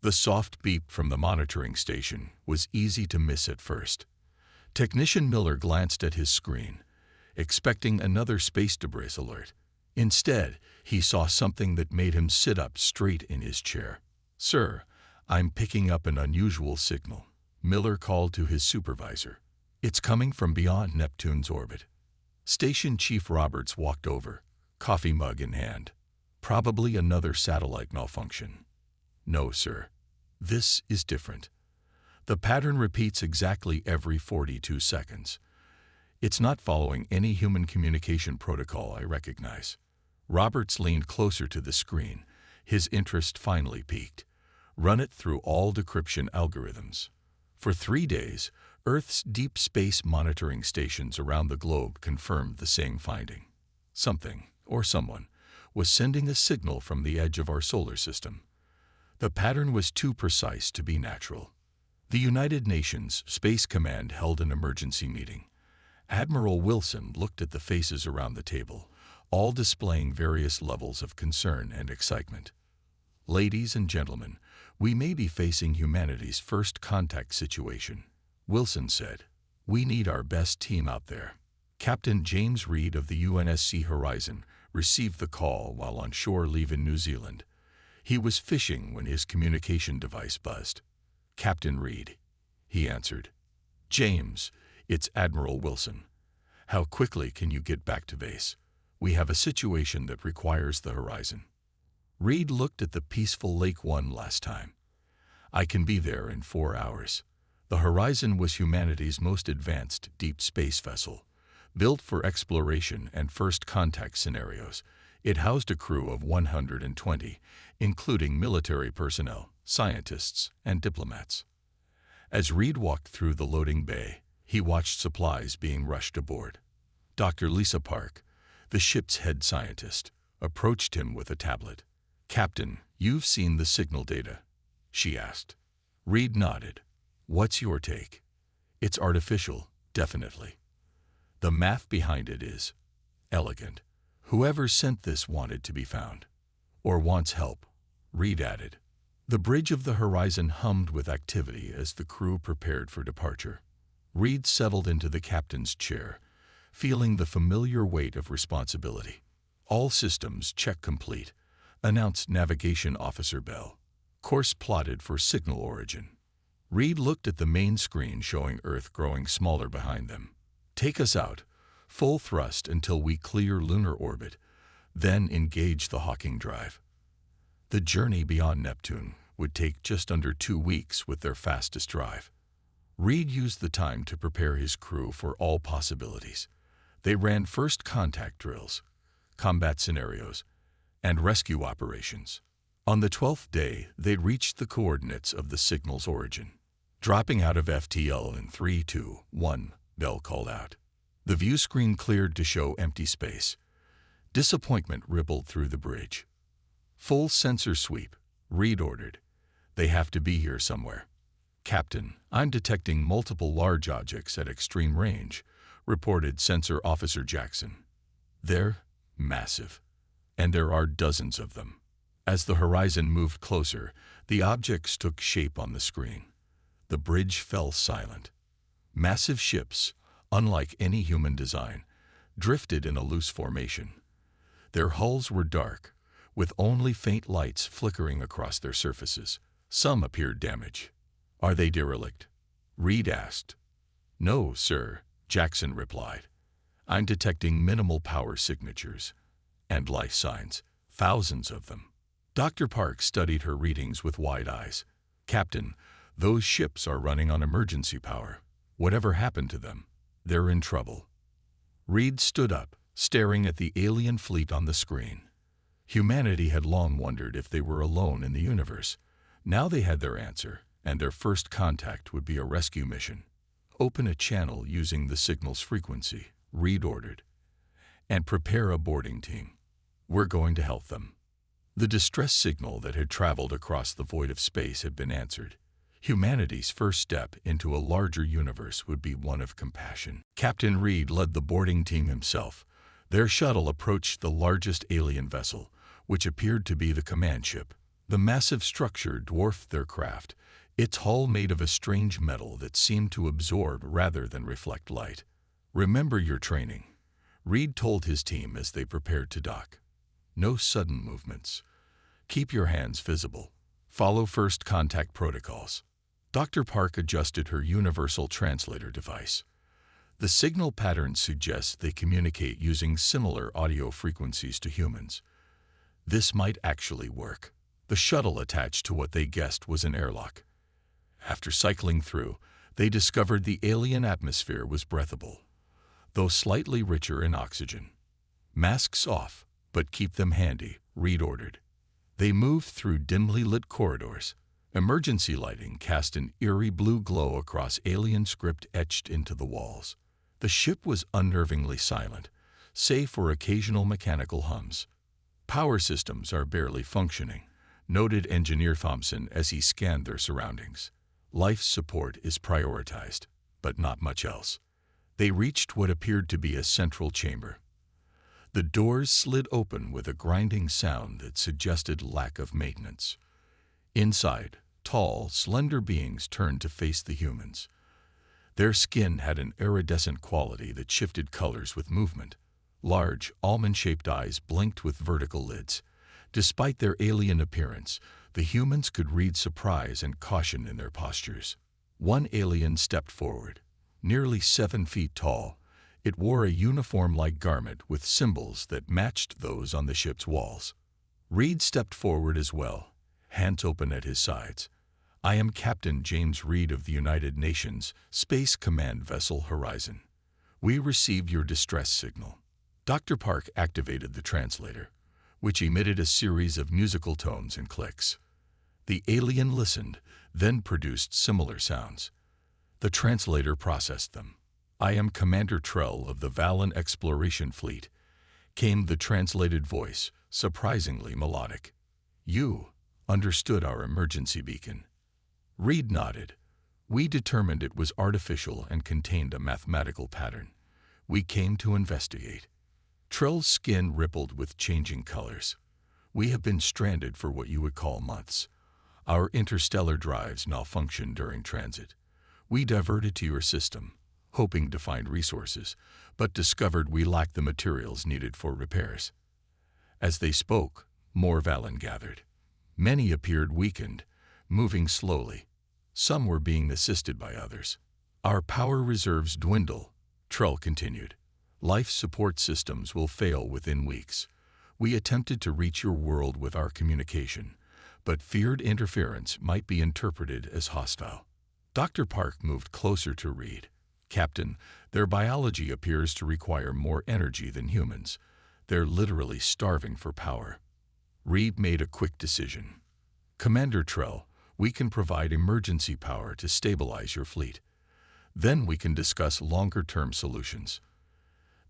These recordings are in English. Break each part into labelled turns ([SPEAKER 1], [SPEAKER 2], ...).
[SPEAKER 1] The soft beep from the monitoring station was easy to miss at first. Technician Miller glanced at his screen, expecting another space debris alert. Instead, he saw something that made him sit up straight in his chair. "Sir, I'm picking up an unusual signal," Miller called to his supervisor. "It's coming from beyond Neptune's orbit." Station Chief Roberts walked over, coffee mug in hand. "Probably another satellite malfunction." "No, sir. This is different. The pattern repeats exactly every 42 seconds. It's not following any human communication protocol I recognize." Roberts leaned closer to the screen. His interest finally peaked. "Run it through all decryption algorithms." For 3 days, Earth's deep space monitoring stations around the globe confirmed the same finding. Something, or someone, was sending a signal from the edge of our solar system. The pattern was too precise to be natural. The United Nations Space Command held an emergency meeting. Admiral Wilson looked at the faces around the table, all displaying various levels of concern and excitement. "Ladies and gentlemen, we may be facing humanity's first contact situation," Wilson said. "We need our best team out there." Captain James Reed of the UNSC Horizon received the call while on shore leave in New Zealand. He was fishing when his communication device buzzed. "Captain Reed," he answered. "James, it's Admiral Wilson. How quickly can you get back to base? We have a situation that requires the Horizon." Reed looked at the peaceful Lake One last time. "I can be there in 4 hours." The Horizon was humanity's most advanced deep space vessel. Built for exploration and first contact scenarios, it housed a crew of 120, including military personnel, scientists, and diplomats. As Reed walked through the loading bay, he watched supplies being rushed aboard. Dr. Lisa Park, the ship's head scientist, approached him with a tablet. "Captain, you've seen the signal data?" she asked. Reed nodded. "What's your take?" "It's artificial, definitely. The math behind it is elegant. Whoever sent this wanted to be found. Or wants help," Reed added. The bridge of the Horizon hummed with activity as the crew prepared for departure. Reed settled into the captain's chair, feeling the familiar weight of responsibility. "All systems check complete," announced Navigation Officer Bell. "Course plotted for signal origin." Reed looked at the main screen showing Earth growing smaller behind them. "Take us out, full thrust until we clear lunar orbit, then engage the Hawking drive." The journey beyond Neptune would take just under 2 weeks with their fastest drive. Reed used the time to prepare his crew for all possibilities. They ran first contact drills, combat scenarios, and rescue operations. On the 12th day, they reached the coordinates of the signal's origin. "Dropping out of FTL in 3, 2, 1, Bell called out. The view screen cleared to show empty space. Disappointment rippled through the bridge. "Full sensor sweep," Reed ordered. "They have to be here somewhere." "Captain, I'm detecting multiple large objects at extreme range," reported Sensor Officer Jackson. "They're massive, and there are dozens of them." As the Horizon moved closer, the objects took shape on the screen. The bridge fell silent. Massive ships, unlike any human design, drifted in a loose formation. Their hulls were dark, with only faint lights flickering across their surfaces. Some appeared damaged. "Are they derelict?" Reed asked. "No, sir," Jackson replied. "I'm detecting minimal power signatures and life signs, thousands of them." Dr. Park studied her readings with wide eyes. "Captain, those ships are running on emergency power. Whatever happened to them? They're in trouble." Reed stood up, staring at the alien fleet on the screen. Humanity had long wondered if they were alone in the universe. Now they had their answer, and their first contact would be a rescue mission. "Open a channel using the signal's frequency," Reed ordered, "and prepare a boarding team. We're going to help them." The distress signal that had traveled across the void of space had been answered. Humanity's first step into a larger universe would be one of compassion. Captain Reed led the boarding team himself. Their shuttle approached the largest alien vessel, which appeared to be the command ship. The massive structure dwarfed their craft, its hull made of a strange metal that seemed to absorb rather than reflect light. "Remember your training," Reed told his team as they prepared to dock. "No sudden movements. Keep your hands visible. Follow first contact protocols." Dr. Park adjusted her universal translator device. The signal pattern suggests they communicate using similar audio frequencies to humans. This might actually work. The shuttle attached to what they guessed was an airlock. After cycling through, they discovered the alien atmosphere was breathable, though slightly richer in oxygen. "Masks off, but keep them handy," Reed ordered. They moved through dimly lit corridors. Emergency lighting cast an eerie blue glow across alien script etched into the walls. The ship was unnervingly silent, save for occasional mechanical hums. "Power systems are barely functioning," noted Engineer Thompson as he scanned their surroundings. "Life support is prioritized, but not much else." They reached what appeared to be a central chamber. The doors slid open with a grinding sound that suggested lack of maintenance. Inside, tall, slender beings turned to face the humans. Their skin had an iridescent quality that shifted colors with movement. Large, almond-shaped eyes blinked with vertical lids. Despite their alien appearance, the humans could read surprise and caution in their postures. One alien stepped forward. Nearly 7 feet tall, it wore a uniform-like garment with symbols that matched those on the ship's walls. Reed stepped forward as well, hands open at his sides. "I am Captain James Reed of the United Nations Space Command Vessel Horizon. We received your distress signal." Dr. Park activated the translator, which emitted a series of musical tones and clicks. The alien listened, then produced similar sounds. The translator processed them. "I am Commander Trell of the Valen Exploration Fleet," came the translated voice, surprisingly melodic. "You understood our emergency beacon." Reed nodded. "We determined it was artificial and contained a mathematical pattern. We came to investigate." Trell's skin rippled with changing colors. "We have been stranded for what you would call months. Our interstellar drives malfunctioned during transit. We diverted to your system, hoping to find resources, but discovered we lacked the materials needed for repairs." As they spoke, more Valen gathered. Many appeared weakened, moving slowly. Some were being assisted by others. "Our power reserves dwindle," Trell continued. "Life support systems will fail within weeks. We attempted to reach your world with our communication, but feared interference might be interpreted as hostile." Dr. Park moved closer to Reed. "Captain, their biology appears to require more energy than humans. They're literally starving for power." Reed made a quick decision. "Commander Trell, we can provide emergency power to stabilize your fleet. Then we can discuss longer-term solutions."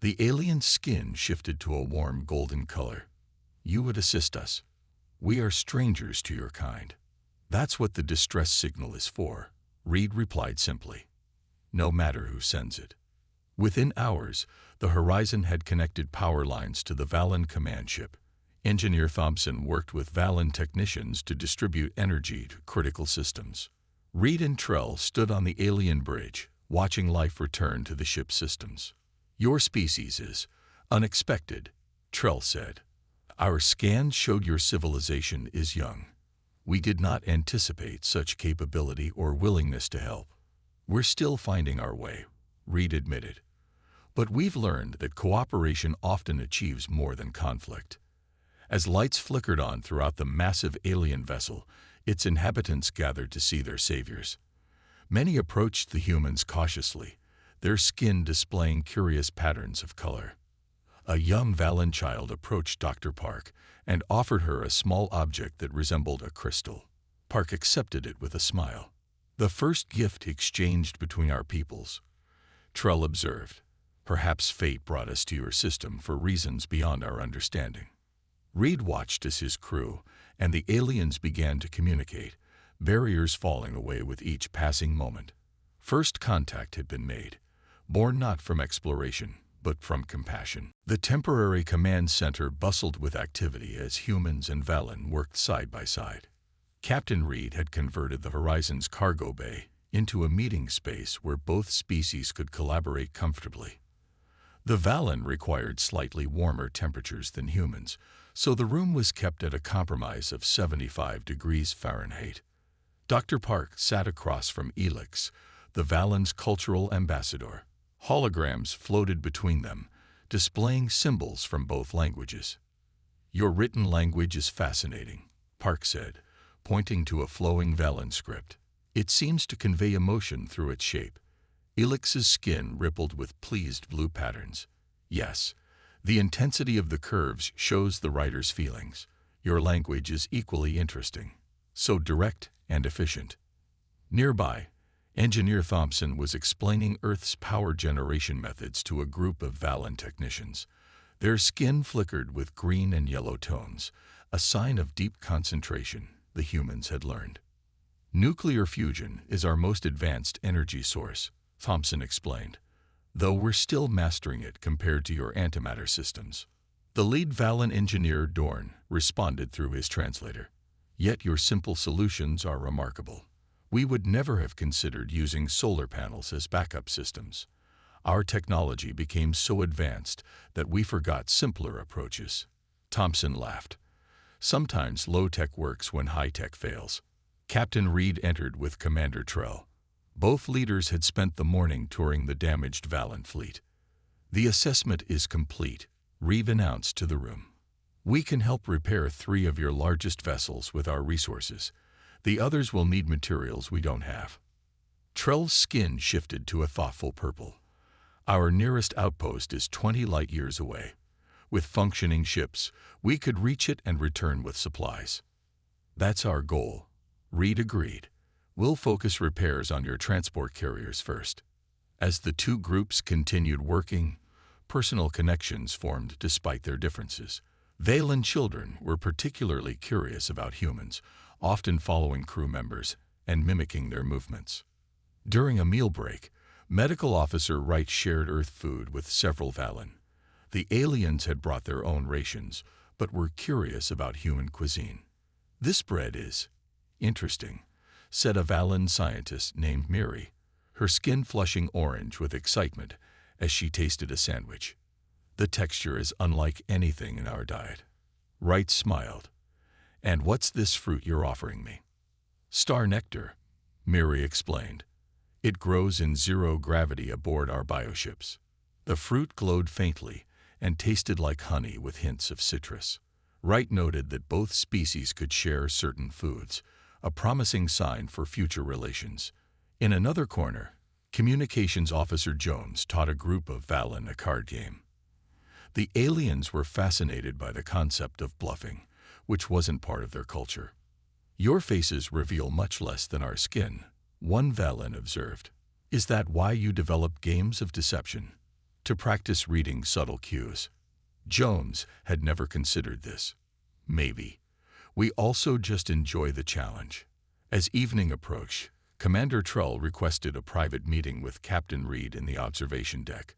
[SPEAKER 1] The alien's skin shifted to a warm golden color. "You would assist us. We are strangers to your kind." "That's what the distress signal is for," Reed replied simply. "No matter who sends it." Within hours, the Horizon had connected power lines to the Valen command ship. Engineer Thompson worked with Valen technicians to distribute energy to critical systems. Reed and Trell stood on the alien bridge, watching life return to the ship's systems. "Your species is unexpected," Trell said. "Our scans showed your civilization is young. We did not anticipate such capability or willingness to help." "We're still finding our way," Reed admitted. "But we've learned that cooperation often achieves more than conflict." As lights flickered on throughout the massive alien vessel, its inhabitants gathered to see their saviors. Many approached the humans cautiously, their skin displaying curious patterns of color. A young Valen child approached Dr. Park and offered her a small object that resembled a crystal. Park accepted it with a smile. "The first gift exchanged between our peoples," Trell observed. "Perhaps fate brought us to your system for reasons beyond our understanding." Reed watched as his crew and the aliens began to communicate, barriers falling away with each passing moment. First contact had been made, born not from exploration, but from compassion. The temporary command center bustled with activity as humans and Valen worked side by side. Captain Reed had converted the Horizon's cargo bay into a meeting space where both species could collaborate comfortably. The Valen required slightly warmer temperatures than humans, so the room was kept at a compromise of 75 degrees Fahrenheit. Dr. Park sat across from Elix, the Valen's cultural ambassador. Holograms floated between them, displaying symbols from both languages. "Your written language is fascinating," Park said, pointing to a flowing Valen script. "It seems to convey emotion through its shape." Elix's skin rippled with pleased blue patterns. "Yes, the intensity of the curves shows the writer's feelings. Your language is equally interesting, so direct and efficient." Nearby, Engineer Thompson was explaining Earth's power generation methods to a group of Valen technicians. Their skin flickered with green and yellow tones, a sign of deep concentration, the humans had learned. "Nuclear fusion is our most advanced energy source," Thompson explained, "though we're still mastering it compared to your antimatter systems." The lead Valen engineer, Dorn, responded through his translator. "Yet your simple solutions are remarkable. We would never have considered using solar panels as backup systems. Our technology became so advanced that we forgot simpler approaches." Thompson laughed. "Sometimes low-tech works when high-tech fails." Captain Reed entered with Commander Trell. Both leaders had spent the morning touring the damaged Valen fleet. "The assessment is complete," Reed announced to the room. "We can help repair 3 of your largest vessels with our resources. The others will need materials we don't have." Trell's skin shifted to a thoughtful purple. "Our nearest outpost is 20 light-years away. With functioning ships, we could reach it and return with supplies." "That's our goal," Reed agreed. "We'll focus repairs on your transport carriers first." As the two groups continued working, personal connections formed despite their differences. Valen children were particularly curious about humans, often following crew members and mimicking their movements. During a meal break, Medical Officer Wright shared Earth food with several Valen. The aliens had brought their own rations, but were curious about human cuisine. "This bread is interesting," said a Valen scientist named Miri, her skin flushing orange with excitement as she tasted a sandwich. "The texture is unlike anything in our diet." Wright smiled. "And what's this fruit you're offering me?" "Star nectar," Miri explained. "It grows in zero gravity aboard our bioships." The fruit glowed faintly and tasted like honey with hints of citrus. Wright noted that both species could share certain foods, a promising sign for future relations. In another corner, Communications Officer Jones taught a group of Valen a card game. The aliens were fascinated by the concept of bluffing, which wasn't part of their culture. "Your faces reveal much less than our skin," one Valen observed. "Is that why you developed games of deception?" "To practice reading subtle cues." Jones had never considered this. "Maybe. We also just enjoy the challenge." As evening approached, Commander Trell requested a private meeting with Captain Reed in the observation deck.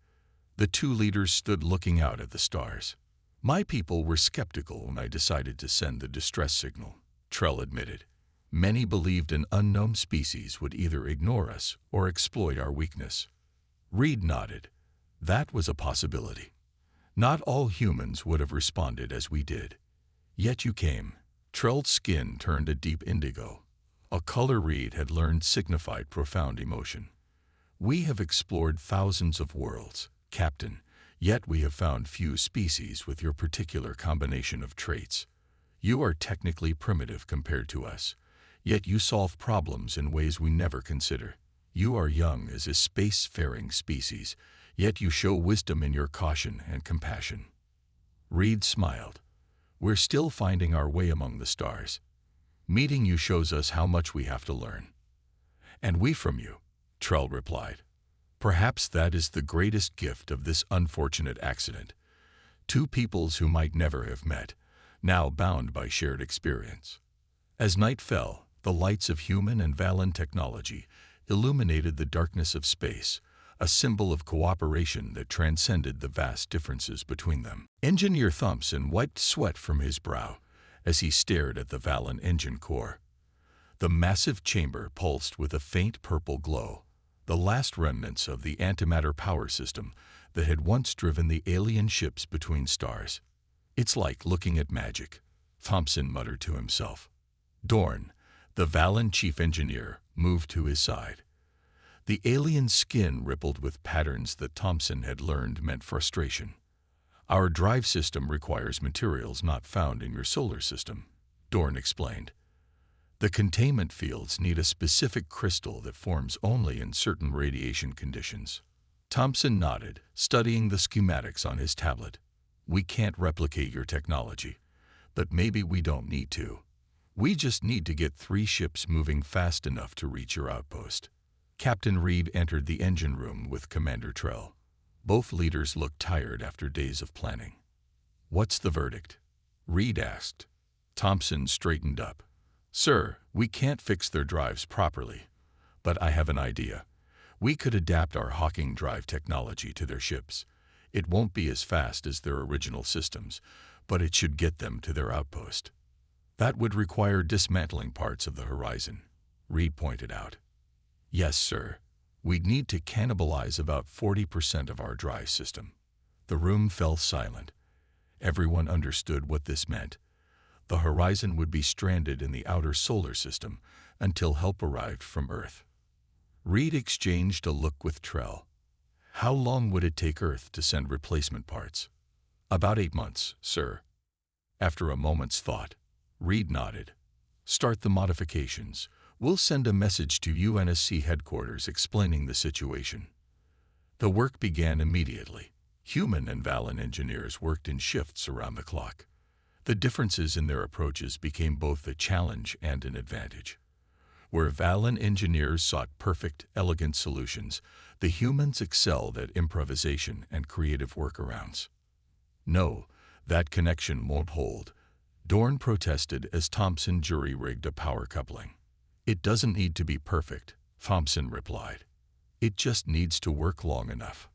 [SPEAKER 1] The two leaders stood looking out at the stars. "My people were skeptical when I decided to send the distress signal," Trell admitted. "Many believed an unknown species would either ignore us or exploit our weakness." Reed nodded. "That was a possibility. Not all humans would have responded as we did. Yet you came." Trell's skin turned a deep indigo, a color Reed had learned signified profound emotion. "We have explored thousands of worlds, Captain, yet we have found few species with your particular combination of traits. You are technically primitive compared to us, yet you solve problems in ways we never consider. You are young as a space-faring species, yet you show wisdom in your caution and compassion." Reed smiled. "We're still finding our way among the stars. Meeting you shows us how much we have to learn." "And we from you," Trell replied. "Perhaps that is the greatest gift of this unfortunate accident. Two peoples who might never have met, now bound by shared experience." As night fell, the lights of human and Valen technology illuminated the darkness of space, a symbol of cooperation that transcended the vast differences between them. Engineer Thompson wiped sweat from his brow as he stared at the Valen engine core. The massive chamber pulsed with a faint purple glow, the last remnants of the antimatter power system that had once driven the alien ships between stars. "It's like looking at magic," Thompson muttered to himself. Dorn, the Valen chief engineer, moved to his side. The alien skin rippled with patterns that Thompson had learned meant frustration. "Our drive system requires materials not found in your solar system," Dorn explained. "The containment fields need a specific crystal that forms only in certain radiation conditions." Thompson nodded, studying the schematics on his tablet. "We can't replicate your technology, but maybe we don't need to. We just need to get 3 ships moving fast enough to reach your outpost." Captain Reed entered the engine room with Commander Trell. Both leaders looked tired after days of planning. "What's the verdict?" Reed asked. Thompson straightened up. "Sir, we can't fix their drives properly, but I have an idea. We could adapt our Hawking drive technology to their ships. It won't be as fast as their original systems, but it should get them to their outpost." "That would require dismantling parts of the horizon," Reed pointed out. "Yes, sir. We'd need to cannibalize about 40% of our drive system." The room fell silent. Everyone understood what this meant. The horizon would be stranded in the outer solar system until help arrived from Earth. Reed exchanged a look with Trell. "How long would it take Earth to send replacement parts?" "About 8 months, sir." After a moment's thought, Reed nodded. "Start the modifications. We'll send a message to UNSC headquarters explaining the situation." The work began immediately. Human and Valen engineers worked in shifts around the clock. The differences in their approaches became both a challenge and an advantage. Where Valen engineers sought perfect, elegant solutions, the humans excelled at improvisation and creative workarounds. "No, that connection won't hold," Dorn protested as Thompson jury-rigged a power coupling. "It doesn't need to be perfect," Thompson replied. "It just needs to work long enough."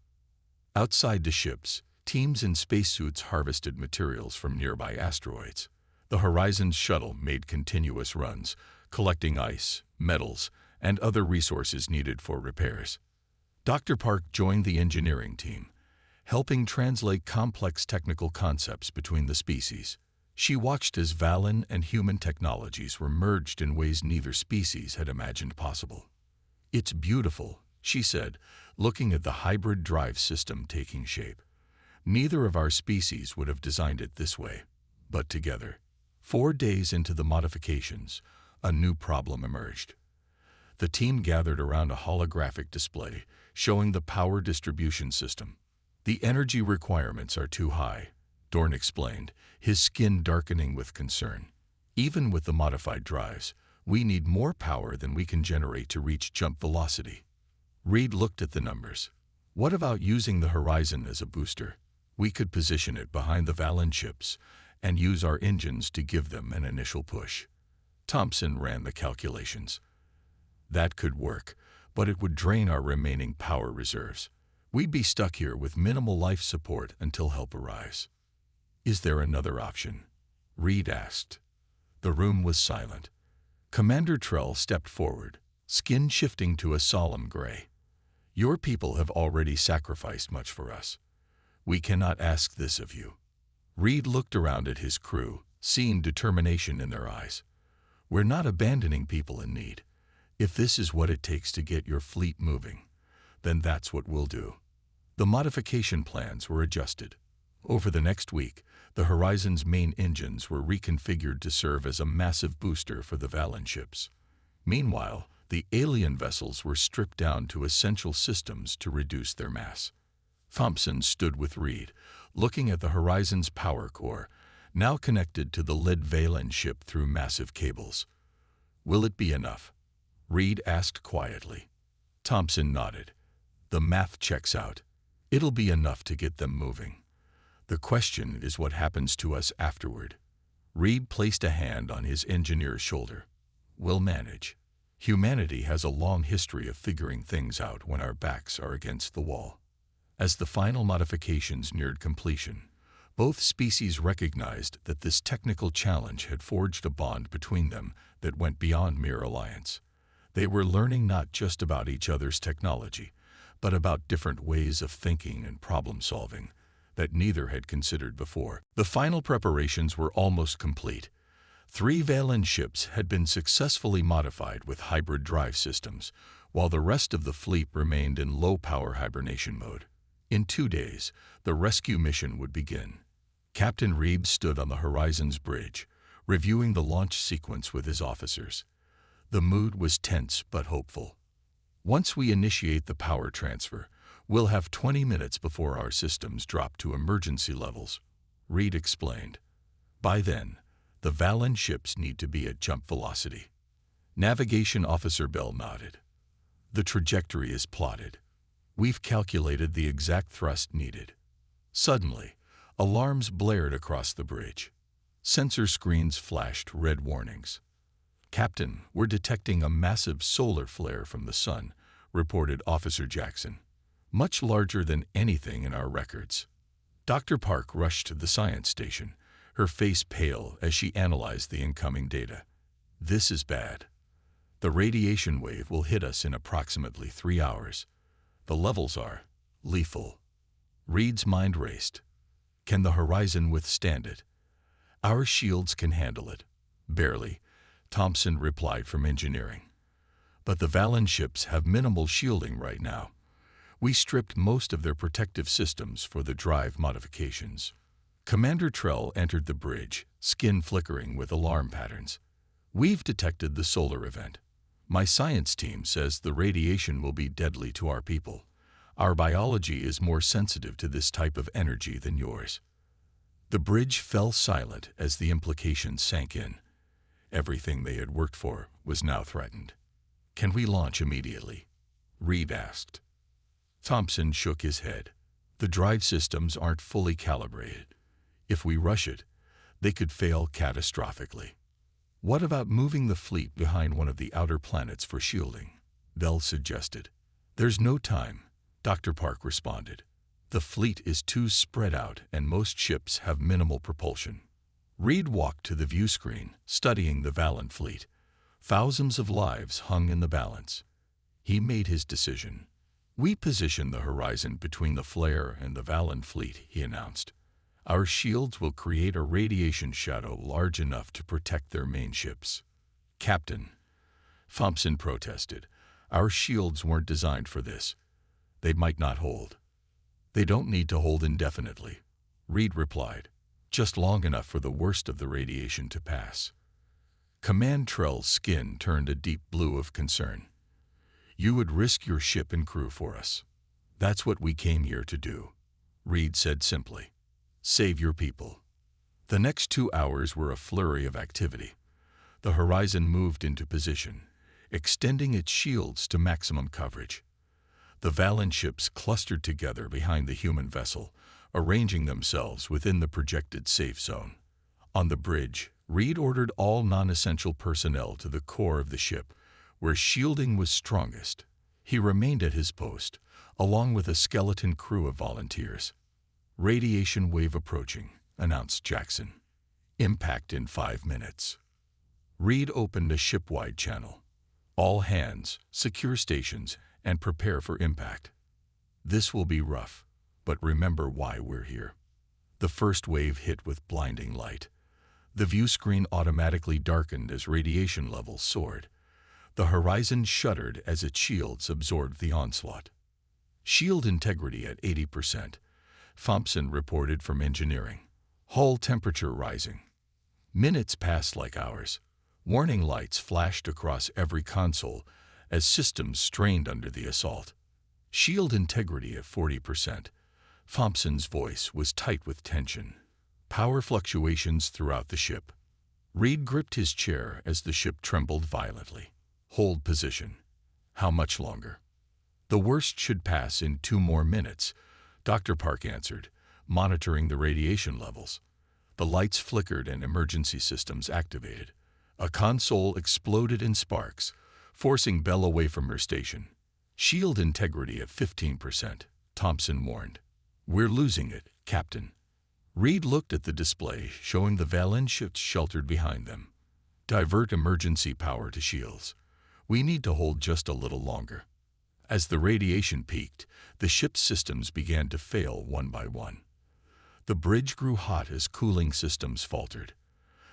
[SPEAKER 1] Outside the ships, teams in spacesuits harvested materials from nearby asteroids. The Horizon's shuttle made continuous runs, collecting ice, metals, and other resources needed for repairs. Dr. Park joined the engineering team, helping translate complex technical concepts between the species. She watched as Valen and human technologies were merged in ways neither species had imagined possible. "It's beautiful," she said, looking at the hybrid drive system taking shape. "Neither of our species would have designed it this way, but together." 4 days into the modifications, a new problem emerged. The team gathered around a holographic display showing the power distribution system. "The energy requirements are too high," Dorn explained, his skin darkening with concern. "Even with the modified drives, we need more power than we can generate to reach jump velocity." Reed looked at the numbers. "What about using the Horizon as a booster? We could position it behind the Valen ships and use our engines to give them an initial push." Thompson ran the calculations. "That could work, but it would drain our remaining power reserves. We'd be stuck here with minimal life support until help arrives." "Is there another option?" Reed asked. The room was silent. Commander Trell stepped forward, skin shifting to a solemn gray. "Your people have already sacrificed much for us. We cannot ask this of you." Reed looked around at his crew, seeing determination in their eyes. "We're not abandoning people in need. If this is what it takes to get your fleet moving, then that's what we'll do." The modification plans were adjusted. Over the next week, the Horizon's main engines were reconfigured to serve as a massive booster for the Valen ships. Meanwhile, the alien vessels were stripped down to essential systems to reduce their mass. Thompson stood with Reed, looking at the Horizon's power core, now connected to the lead Valen ship through massive cables. "Will it be enough?" Reed asked quietly. Thompson nodded. "The math checks out. It'll be enough to get them moving. The question is what happens to us afterward." Reed placed a hand on his engineer's shoulder. "We'll manage." Humanity has a long history of figuring things out when our backs are against the wall. As the final modifications neared completion, both species recognized that this technical challenge had forged a bond between them that went beyond mere alliance. They were learning not just about each other's technology, but about different ways of thinking and problem-solving that neither had considered before. The final preparations were almost complete. 3 Valen ships had been successfully modified with hybrid drive systems, while the rest of the fleet remained in low-power hibernation mode. In 2 days, the rescue mission would begin. Captain Reeves stood on the Horizon's bridge, reviewing the launch sequence with his officers. The mood was tense but hopeful. Once we initiate the power transfer, we'll have 20 minutes before our systems drop to emergency levels, Reed explained. By then, the Valen ships need to be at jump velocity. Navigation Officer Bell nodded. The trajectory is plotted. We've calculated the exact thrust needed. Suddenly, alarms blared across the bridge. Sensor screens flashed red warnings. "Captain, we're detecting a massive solar flare from the sun," reported Officer Jackson. "Much larger than anything in our records." Dr. Park rushed to the science station, her face pale as she analyzed the incoming data. "This is bad. The radiation wave will hit us in approximately 3 hours. The levels are lethal." Reed's mind raced. Can the Horizon withstand it? "Our shields can handle it." "Barely," Thompson replied from engineering. "But the Valen ships have minimal shielding right now. We stripped most of their protective systems for the drive modifications." Commander Trell entered the bridge, skin flickering with alarm patterns. "We've detected the solar event. My science team says the radiation will be deadly to our people. Our biology is more sensitive to this type of energy than yours." The bridge fell silent as the implications sank in. Everything they had worked for was now threatened. "Can we launch immediately?" Reed asked. Thompson shook his head. "The drive systems aren't fully calibrated. If we rush it, they could fail catastrophically." "What about moving the fleet behind one of the outer planets for shielding?" Bell suggested. "There's no time," Dr. Park responded. "The fleet is too spread out and most ships have minimal propulsion." Reed walked to the view screen, studying the Valen fleet. Thousands of lives hung in the balance. He made his decision. "We position the Horizon between the flare and the Valen fleet," he announced. "Our shields will create a radiation shadow large enough to protect their main ships." "Captain," Thompson protested, "our shields weren't designed for this. They might not hold." "They don't need to hold indefinitely," Reed replied. "Just long enough for the worst of the radiation to pass." Command Trell's skin turned a deep blue of concern. "You would risk your ship and crew for us." "That's what we came here to do," Reed said simply. "Save your people." The next 2 hours were a flurry of activity. The Horizon moved into position, extending its shields to maximum coverage. The Valen ships clustered together behind the human vessel, arranging themselves within the projected safe zone. On the bridge, Reed ordered all non-essential personnel to the core of the ship, where shielding was strongest. He remained at his post, along with a skeleton crew of volunteers. "Radiation wave approaching," announced Jackson. "Impact in 5 minutes." Reed opened a ship-wide channel. "All hands, secure stations, and prepare for impact. This will be rough, but remember why we're here." The first wave hit with blinding light. The view screen automatically darkened as radiation levels soared. The Horizon shuddered as its shields absorbed the onslaught. "Shield integrity at 80%, Thompson reported from engineering. "Hull temperature rising." Minutes passed like hours. Warning lights flashed across every console as systems strained under the assault. "Shield integrity at 40%. Thompson's voice was tight with tension. Power fluctuations throughout the ship. Reed gripped his chair as the ship trembled violently. "Hold position." "How much longer?" "The worst should pass in 2 more minutes," Dr. Park answered, monitoring the radiation levels. The lights flickered and emergency systems activated. A console exploded in sparks, forcing Bell away from her station. "Shield integrity at 15%, Thompson warned. "We're losing it, Captain." Reed looked at the display showing the Valen ships sheltered behind them. "Divert emergency power to shields. We need to hold just a little longer." As the radiation peaked, the ship's systems began to fail one by one. The bridge grew hot as cooling systems faltered.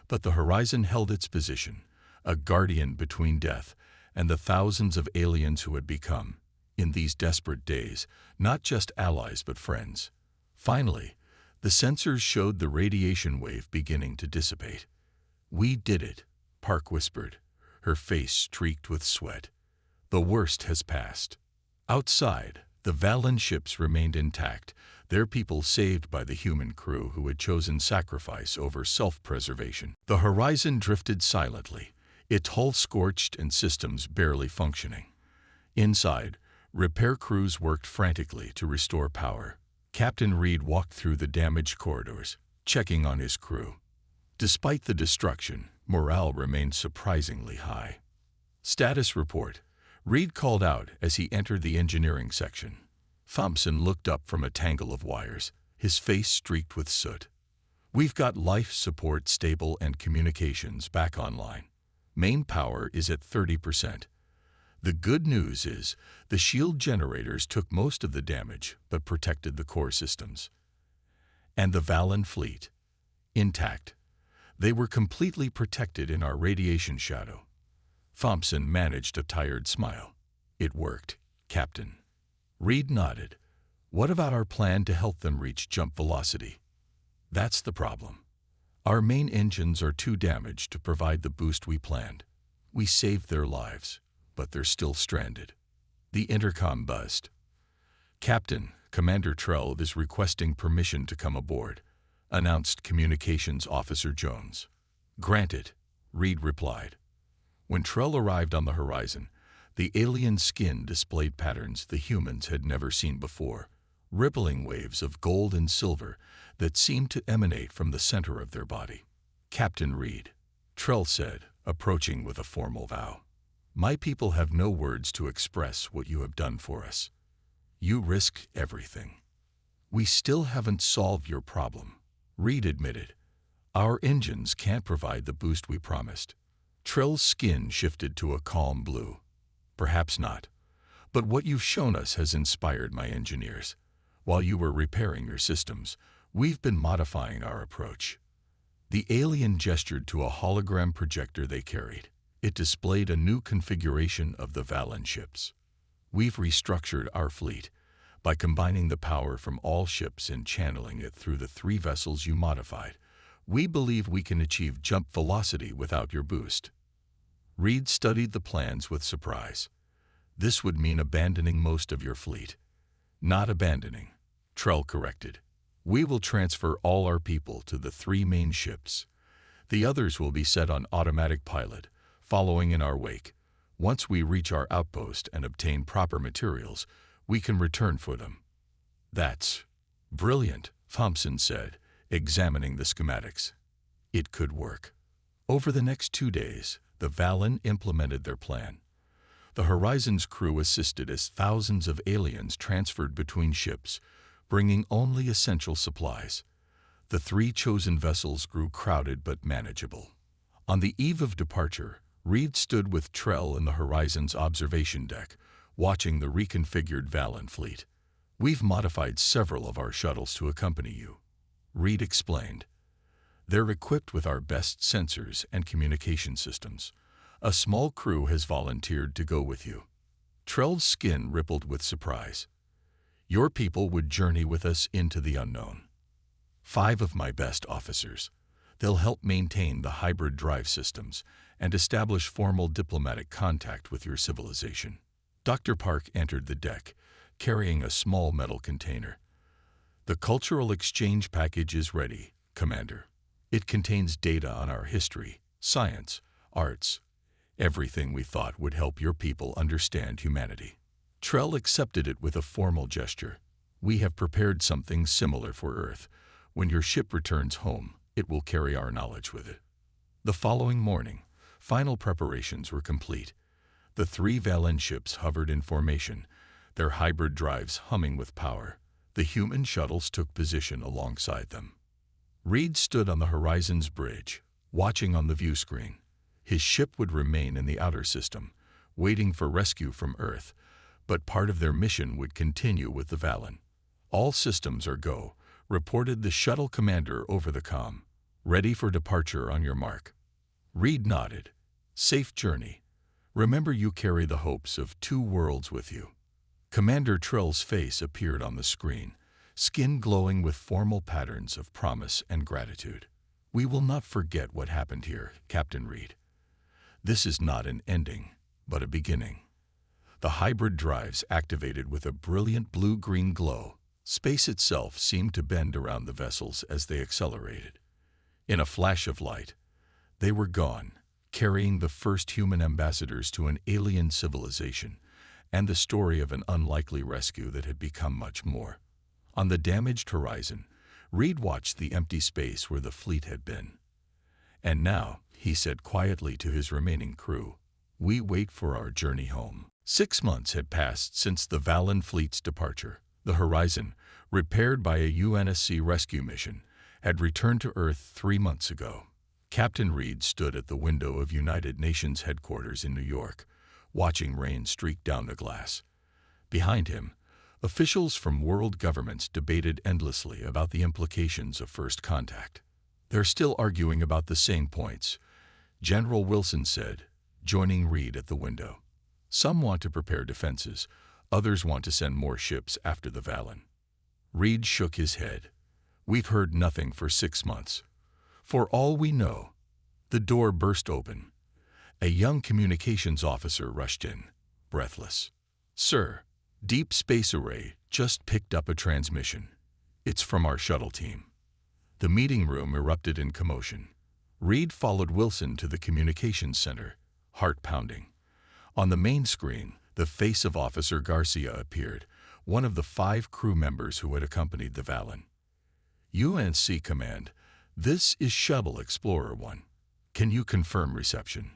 [SPEAKER 1] But the Horizon held its position, a guardian between death and the thousands of aliens who had become, in these desperate days, not just allies but friends. Finally, the sensors showed the radiation wave beginning to dissipate. "We did it," Park whispered, her face streaked with sweat. "The worst has passed." Outside, the Valen ships remained intact, their people saved by the human crew who had chosen sacrifice over self-preservation. The Horizon drifted silently, its hull scorched and systems barely functioning. Inside, repair crews worked frantically to restore power. Captain Reed walked through the damaged corridors, checking on his crew. Despite the destruction, morale remained surprisingly high. "Status report," Reed called out as he entered the engineering section. Thompson looked up from a tangle of wires, his face streaked with soot. "We've got life support stable and communications back online. Main power is at 30%. The good news is the shield generators took most of the damage but protected the core systems. And the Valen fleet? Intact. They were completely protected in our radiation shadow." Thompson managed a tired smile. "It worked, Captain." Reed nodded. "What about our plan to help them reach jump velocity?" "That's the problem. Our main engines are too damaged to provide the boost we planned. We saved their lives, but they're still stranded." The intercom buzzed. "Captain, Commander Trell is requesting permission to come aboard," announced Communications Officer Jones. "Granted," Reed replied. When Trell arrived on the Horizon, the alien skin displayed patterns the humans had never seen before, rippling waves of gold and silver that seemed to emanate from the center of their body. "Captain Reed," Trell said, approaching with a formal bow, "my people have no words to express what you have done for us. You risked everything." "We still haven't solved your problem," Reed admitted. "Our engines can't provide the boost we promised." Trell's skin shifted to a calm blue. "Perhaps not. But what you've shown us has inspired my engineers. While you were repairing your systems, we've been modifying our approach." The alien gestured to a hologram projector they carried. It displayed a new configuration of the Valen ships. "We've restructured our fleet by combining the power from all ships and channeling it through the 3 vessels you modified. We believe we can achieve jump velocity without your boost." Reed studied the plans with surprise. "This would mean abandoning most of your fleet." "Not abandoning," Trell corrected. "We will transfer all our people to the 3 main ships. The others will be set on automatic pilot, following in our wake. Once we reach our outpost and obtain proper materials, we can return for them." "That's brilliant," Thompson said, examining the schematics. It could work. Over the next 2 days, the Valen implemented their plan. The Horizon's crew assisted as thousands of aliens transferred between ships, bringing only essential supplies. The 3 chosen vessels grew crowded but manageable. On the eve of departure, Reed stood with Trell in the Horizon's observation deck, watching the reconfigured Valen fleet. "We've modified several of our shuttles to accompany you," Reed explained. "They're equipped with our best sensors and communication systems. A small crew has volunteered to go with you." Trell's skin rippled with surprise. "Your people would journey with us into the unknown." 5 of my best officers. They'll help maintain the hybrid drive systems and establish formal diplomatic contact with your civilization." Dr. Park entered the deck, carrying a small metal container. "The cultural exchange package is ready, Commander. It contains data on our history, science, arts, everything we thought would help your people understand humanity." Trell accepted it with a formal gesture. "We have prepared something similar for Earth. When your ship returns home, it will carry our knowledge with it." The following morning, final preparations were complete. The three Valen ships hovered in formation, their hybrid drives humming with power. The human shuttles took position alongside them. Reed stood on the horizon's bridge, watching on the view screen. His ship would remain in the outer system, waiting for rescue from Earth, but part of their mission would continue with the Valen. "All systems are go," reported the shuttle commander over the comm. "Ready for departure on your mark." Reed nodded. "Safe journey. Remember, you carry the hopes of two worlds with you." Commander Trell's face appeared on the screen, skin glowing with formal patterns of promise and gratitude. "We will not forget what happened here, Captain Reed. This is not an ending, but a beginning." The hybrid drives activated with a brilliant blue-green glow. Space itself seemed to bend around the vessels as they accelerated. In a flash of light, they were gone, carrying the first human ambassadors to an alien civilization and the story of an unlikely rescue that had become much more. On the damaged horizon, Reed watched the empty space where the fleet had been. "And now," he said quietly to his remaining crew, "we wait for our journey home." 6 months had passed since the Valen fleet's departure. The Horizon, repaired by a UNSC rescue mission, had returned to Earth 3 months ago. Captain Reed stood at the window of United Nations headquarters in New York, watching rain streak down the glass. Behind him, officials from world governments debated endlessly about the implications of first contact. "They're still arguing about the same points," General Wilson said, joining Reed at the window. "Some want to prepare defenses, others want to send more ships after the Valen." Reed shook his head. "We've heard nothing for 6 months. For all we know." The door burst open. A young communications officer rushed in, breathless. "Sir, Deep Space Array just picked up a transmission. It's from our shuttle team." The meeting room erupted in commotion. Reed followed Wilson to the communications center, heart pounding. On the main screen, the face of Officer Garcia appeared, one of the 5 crew members who had accompanied the Valen. "UNSC Command, this is Shuttle Explorer 1. Can you confirm reception?"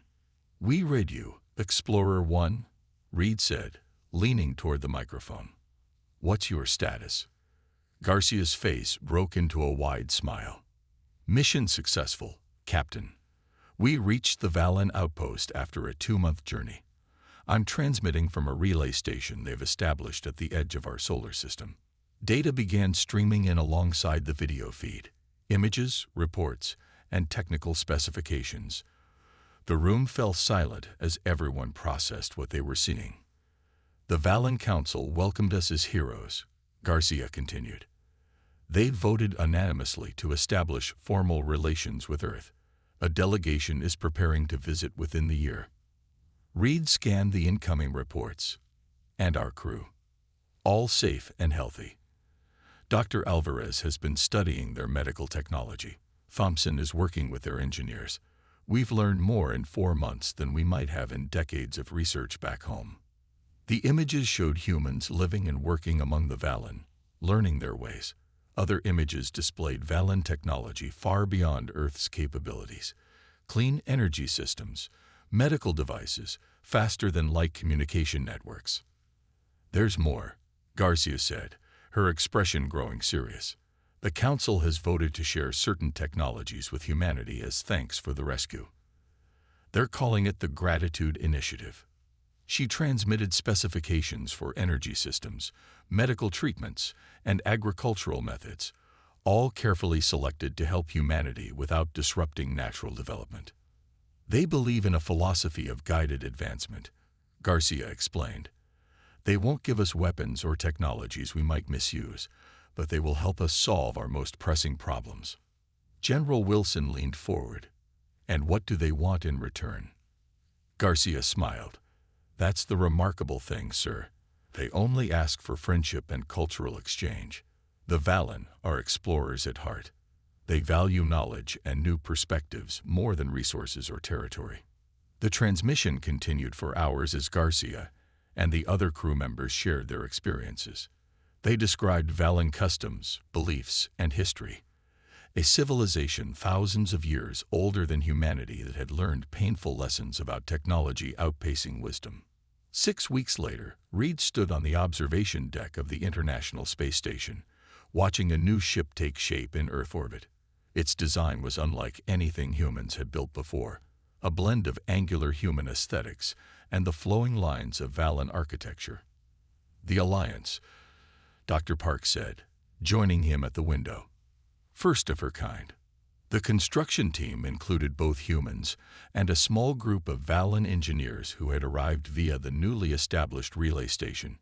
[SPEAKER 1] "We read you, Explorer 1, Reed said, leaning toward the microphone. "What's your status?" Garcia's face broke into a wide smile. "Mission successful, Captain. We reached the Valen outpost after a 2-month journey. I'm transmitting from a relay station they've established at the edge of our solar system." Data began streaming in alongside the video feed. Images, reports, and technical specifications. The room fell silent as everyone processed what they were seeing. "The Valen Council welcomed us as heroes," Garcia continued. "They voted unanimously to establish formal relations with Earth. A delegation is preparing to visit within the year." Reed scanned the incoming reports. "And our crew. All safe and healthy. Dr. Alvarez has been studying their medical technology. Thompson is working with their engineers. We've learned more in 4 months than we might have in decades of research back home." The images showed humans living and working among the Valen, learning their ways. Other images displayed Valen technology far beyond Earth's capabilities. Clean energy systems, medical devices, faster-than-light communication networks. "There's more," Garcia said, her expression growing serious. "The Council has voted to share certain technologies with humanity as thanks for the rescue. They're calling it the Gratitude Initiative." She transmitted specifications for energy systems, medical treatments, and agricultural methods, all carefully selected to help humanity without disrupting natural development. "They believe in a philosophy of guided advancement," Garcia explained. "They won't give us weapons or technologies we might misuse, but they will help us solve our most pressing problems." General Wilson leaned forward. "And what do they want in return?" Garcia smiled. "That's the remarkable thing, sir. They only ask for friendship and cultural exchange. The Valen are explorers at heart. They value knowledge and new perspectives more than resources or territory." The transmission continued for hours as Garcia and the other crew members shared their experiences. They described Valen customs, beliefs, and history. A civilization thousands of years older than humanity that had learned painful lessons about technology outpacing wisdom. 6 weeks later, Reed stood on the observation deck of the International Space Station, watching a new ship take shape in Earth orbit. Its design was unlike anything humans had built before, a blend of angular human aesthetics and the flowing lines of Valan architecture. "The Alliance," Dr. Park said, joining him at the window. "First of her kind." The construction team included both humans and a small group of Valan engineers who had arrived via the newly established relay station.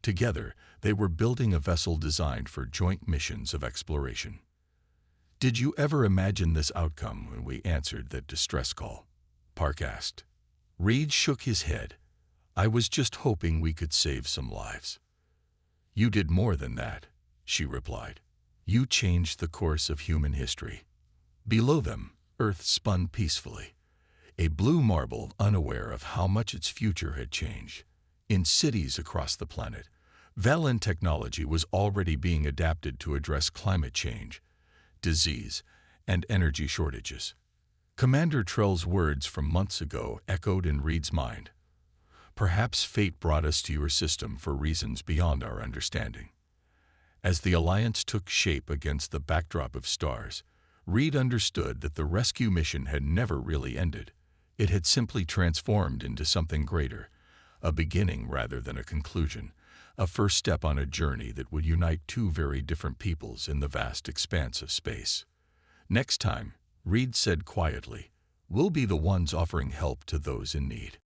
[SPEAKER 1] Together, they were building a vessel designed for joint missions of exploration. "Did you ever imagine this outcome when we answered that distress call?" Park asked. Reed shook his head. "I was just hoping we could save some lives." "You did more than that," she replied. "You changed the course of human history." Below them, Earth spun peacefully, a blue marble unaware of how much its future had changed. In cities across the planet, Valan technology was already being adapted to address climate change, disease, and energy shortages. Commander Trell's words from months ago echoed in Reed's mind. "Perhaps fate brought us to your system for reasons beyond our understanding." As the Alliance took shape against the backdrop of stars, Reed understood that the rescue mission had never really ended. It had simply transformed into something greater, a beginning rather than a conclusion, a first step on a journey that would unite two very different peoples in the vast expanse of space. "Next time," Reed said quietly, "we'll be the ones offering help to those in need."